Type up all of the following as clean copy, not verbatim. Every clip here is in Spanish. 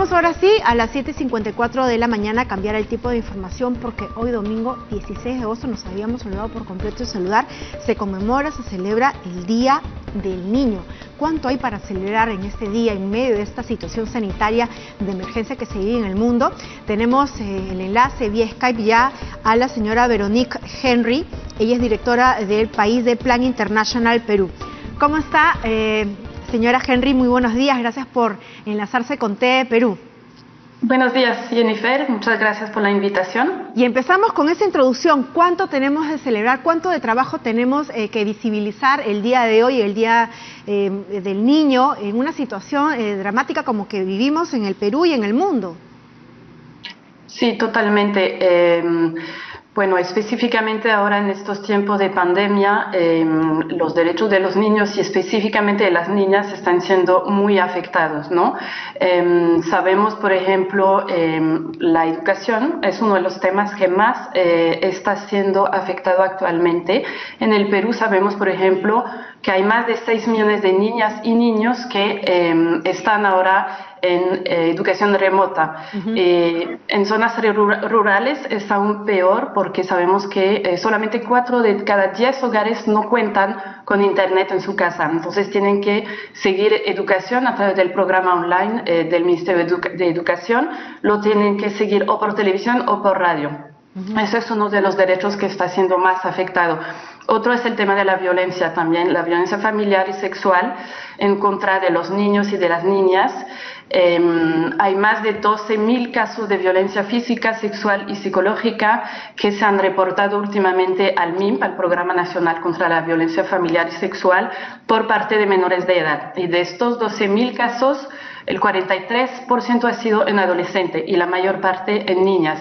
Vamos ahora sí a las 7:54 de la mañana a cambiar el tipo de información porque hoy domingo 16 de agosto nos habíamos olvidado por completo de saludar. Se conmemora, se celebra el Día del Niño. ¿Cuánto hay para celebrar en este día en medio de esta situación sanitaria de emergencia que se vive en el mundo? Tenemos el enlace vía Skype ya a la señora Veronique Henry. Ella es directora del país de Plan International Perú. ¿Cómo está, señora Henry? Muy buenos días. Gracias por enlazarse con TE Perú. Buenos días, Jennifer. Muchas gracias por la invitación. Y empezamos con esa introducción. ¿Cuánto tenemos de celebrar? ¿Cuánto de trabajo tenemos que visibilizar el día de hoy, el Día del Niño, en una situación dramática como que vivimos en el Perú y en el mundo? Sí, totalmente. Bueno, específicamente ahora en estos tiempos de pandemia, los derechos de los niños y específicamente de las niñas están siendo muy afectados, ¿no? Sabemos, por ejemplo, la educación es uno de los temas que más está siendo afectado actualmente. En el Perú sabemos, por ejemplo, que hay más de 6 millones de niñas y niños que están ahora en educación remota. En zonas rurales es aún peor porque sabemos que solamente 4 de cada 10 hogares no cuentan con internet en su casa. Entonces tienen que seguir educación a través del programa online del Ministerio de Educación. Lo tienen que seguir o por televisión o por radio. Ese es uno de los derechos que está siendo más afectado. Otro es el tema de la violencia también, la violencia familiar y sexual en contra de los niños y de las niñas. Hay más de 12.000 casos de violencia física, sexual y psicológica que se han reportado últimamente al MIMP, al Programa Nacional contra la Violencia Familiar y Sexual, por parte de menores de edad. Y de estos 12.000 casos, el 43% ha sido en adolescentes y la mayor parte en niñas.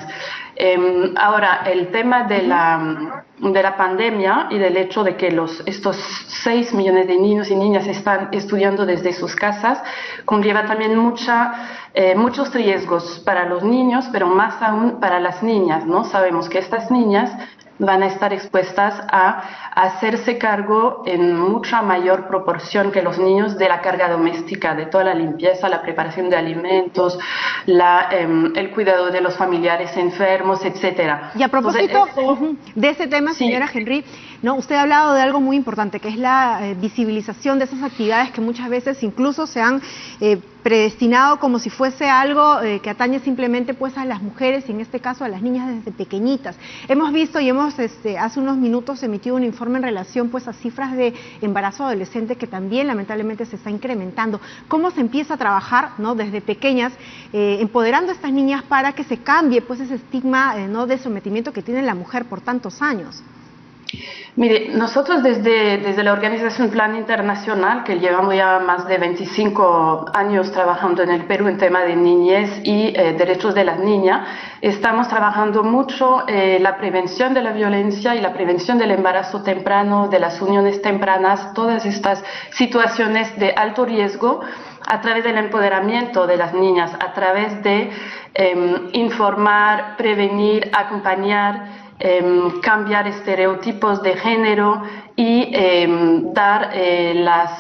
Ahora, el tema de la pandemia y del hecho de que estos 6 millones de niños y niñas están estudiando desde sus casas conlleva también muchos riesgos para los niños, pero más aún para las niñas, ¿no? Sabemos que estas niñas van a estar expuestas a hacerse cargo en mucha mayor proporción que los niños de la carga doméstica, de toda la limpieza, la preparación de alimentos, el cuidado de los familiares enfermos, etcétera. Y a propósito de ese tema, señora Henry, ¿no? Usted ha hablado de algo muy importante, que es la visibilización de esas actividades que muchas veces incluso se han predestinado como si fuese algo que atañe simplemente pues a las mujeres y en este caso a las niñas desde pequeñitas. Hemos visto y hemos hace unos minutos emitido un informe en relación pues a cifras de embarazo adolescente que también lamentablemente se está incrementando. ¿Cómo se empieza a trabajar, ¿no?, desde pequeñas empoderando a estas niñas para que se cambie pues ese estigma ¿no?, de sometimiento que tiene la mujer por tantos años? Mire, nosotros desde la organización Plan Internacional, que llevamos ya más de 25 años trabajando en el Perú en tema de niñez y derechos de las niñas, estamos trabajando mucho la prevención de la violencia y la prevención del embarazo temprano, de las uniones tempranas, todas estas situaciones de alto riesgo a través del empoderamiento de las niñas, a través de informar, prevenir, acompañar, cambiar estereotipos de género y dar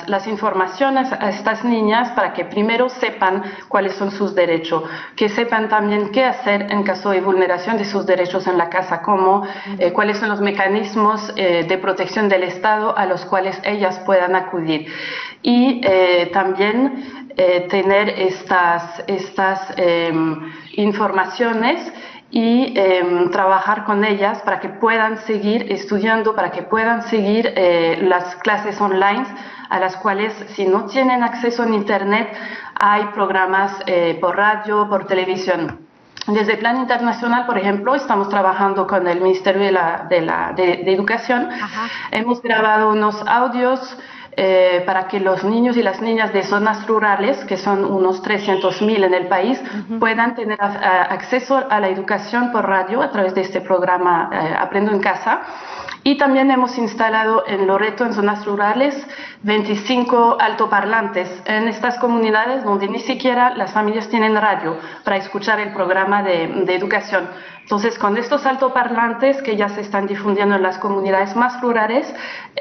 las informaciones a estas niñas para que primero sepan cuáles son sus derechos, que sepan también qué hacer en caso de vulneración de sus derechos en la casa, como cuáles son los mecanismos de protección del Estado a los cuales ellas puedan acudir. Y también tener estas informaciones y trabajar con ellas para que puedan seguir estudiando, para que puedan seguir las clases online a las cuales si no tienen acceso en internet hay programas por radio, por televisión. Desde Plan Internacional, por ejemplo, estamos trabajando con el Ministerio de Educación. Hemos grabado unos audios para que los niños y las niñas de zonas rurales, que son unos 300.000 en el país, puedan tener acceso a la educación por radio a través de este programa Aprendo en Casa. Y también hemos instalado en Loreto, en zonas rurales, 25 altoparlantes en estas comunidades donde ni siquiera las familias tienen radio para escuchar el programa de educación. Entonces, con estos altoparlantes que ya se están difundiendo en las comunidades más rurales,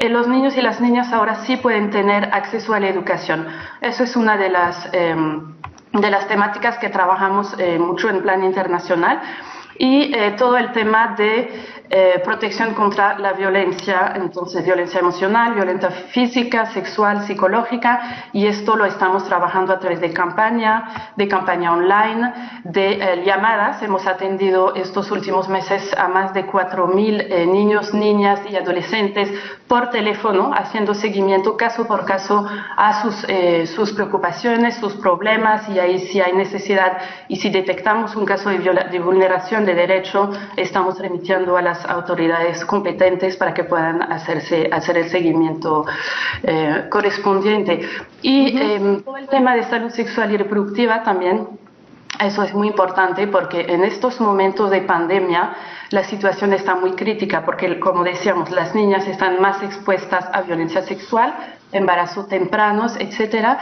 los niños y las niñas ahora sí pueden tener acceso a la educación. Eso es una de las de las temáticas que trabajamos mucho en plan internacional. Y todo el tema de protección contra la violencia, entonces violencia emocional, violencia física, sexual, psicológica, y esto lo estamos trabajando a través de campaña online, de llamadas. Hemos atendido estos últimos meses a más de 4.000 niños, niñas y adolescentes por teléfono, haciendo seguimiento caso por caso a sus preocupaciones, sus problemas, y ahí si hay necesidad y si detectamos un caso de vulneración de derecho, estamos remitiendo a las autoridades competentes para que puedan hacer el seguimiento correspondiente. Y todo el tema de salud sexual y reproductiva también, eso es muy importante porque en estos momentos de pandemia la situación está muy crítica porque, como decíamos, las niñas están más expuestas a violencia sexual, embarazos tempranos, etcétera,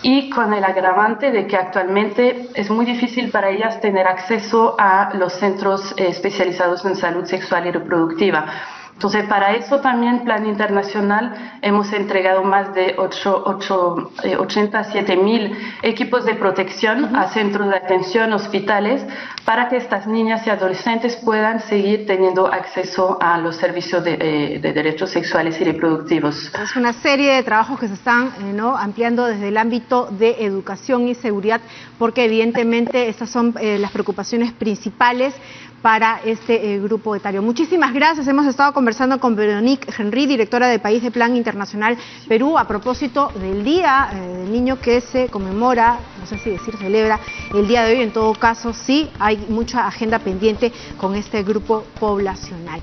y con el agravante de que actualmente es muy difícil para ellas tener acceso a los centros especializados en salud sexual y reproductiva. Entonces, para eso también, Plan Internacional, hemos entregado más de 87.000 equipos de protección a centros de atención, hospitales, para que estas niñas y adolescentes puedan seguir teniendo acceso a los servicios de derechos sexuales y reproductivos. Es una serie de trabajos que se están ampliando desde el ámbito de educación y seguridad, porque evidentemente estas son las preocupaciones principales para este grupo etario. Muchísimas gracias. Hemos estado conversando con Veronique Henry, directora del país de Plan Internacional Perú, a propósito del Día del Niño que se conmemora, no sé si decir celebra, el día de hoy. En todo caso, sí hay mucha agenda pendiente con este grupo poblacional.